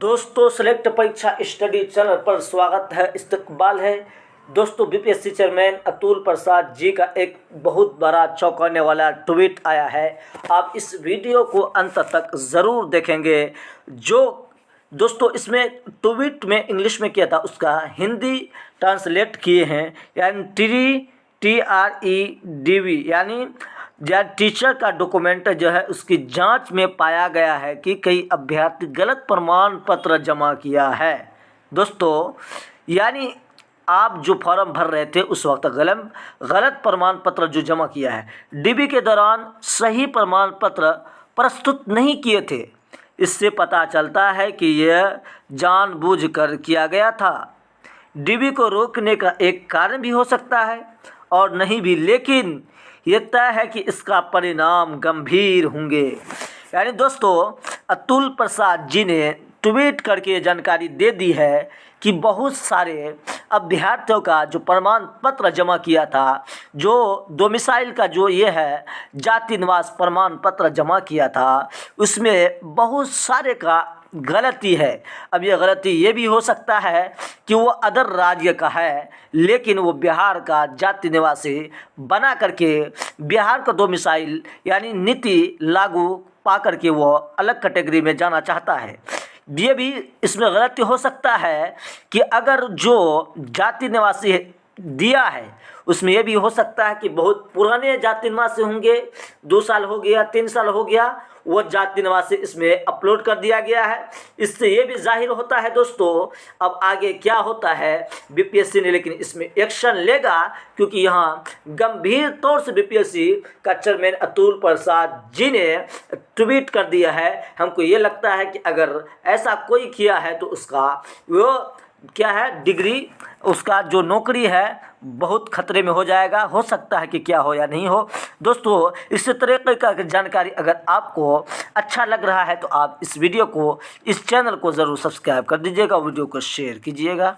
दोस्तों सेलेक्ट परीक्षा study channel पर स्वागत है, इस्तकबाल है। दोस्तों बीपीएससी चेयरमैन अतुल प्रसाद जी का एक बहुत बड़ा चौंकाने वाला ट्वीट आया है। आप इस वीडियो को अंत तक ज़रूर देखेंगे। जो दोस्तों इसमें ट्वीट में इंग्लिश में किया था उसका हिंदी ट्रांसलेट किए हैं, यानी TREDV यानी टीचर का डॉक्यूमेंट जो है उसकी जांच में पाया गया है कि कई अभ्यर्थी गलत प्रमाण पत्र जमा किया है। दोस्तों यानी आप जो फॉर्म भर रहे थे उस वक्त गलत प्रमाण पत्र जो जमा किया है, डीबी के दौरान सही प्रमाण पत्र प्रस्तुत नहीं किए थे। इससे पता चलता है कि यह जानबूझकर किया गया था। डीबी को रोकने का एक कारण भी हो सकता है और नहीं भी, लेकिन ये तय है कि इसका परिणाम गंभीर होंगे। यानी दोस्तों अतुल प्रसाद जी ने ट्वीट करके ये जानकारी दे दी है कि बहुत सारे अभ्यर्थियों का जो प्रमाण पत्र जमा किया था, जो डोमिसाइल का जो ये है जाति निवास प्रमाण पत्र जमा किया था, उसमें बहुत सारे का गलती है। अब ये गलती ये भी हो सकता है कि वो अदर राज्य का है, लेकिन वो बिहार का जाति निवासी बना करके बिहार का डोमिसाइल यानी नीति लागू पा करके वो अलग कैटेगरी में जाना चाहता है। ये भी इसमें गलती हो सकता है कि अगर जो जाति निवासी दिया है उसमें यह भी हो सकता है कि बहुत पुराने जाति निवासी होंगे, 2 साल हो गया, 3 साल हो गया, वो जाति निवासी इसमें अपलोड कर दिया गया है। इससे ये भी जाहिर होता है दोस्तों अब आगे क्या होता है बीपीएससी ने, लेकिन इसमें एक्शन लेगा, क्योंकि यहाँ गंभीर तौर से बीपीएससी का चेयरमैन अतुल प्रसाद जी ने ट्वीट कर दिया है। हमको ये लगता है कि अगर ऐसा कोई किया है तो उसका वो क्या है, डिग्री, उसका जो नौकरी है बहुत खतरे में हो जाएगा। हो सकता है कि क्या हो या नहीं हो। दोस्तों इस तरीके का जानकारी अगर आपको अच्छा लग रहा है तो आप इस वीडियो को, इस चैनल को ज़रूर सब्सक्राइब कर दीजिएगा, वीडियो को शेयर कीजिएगा।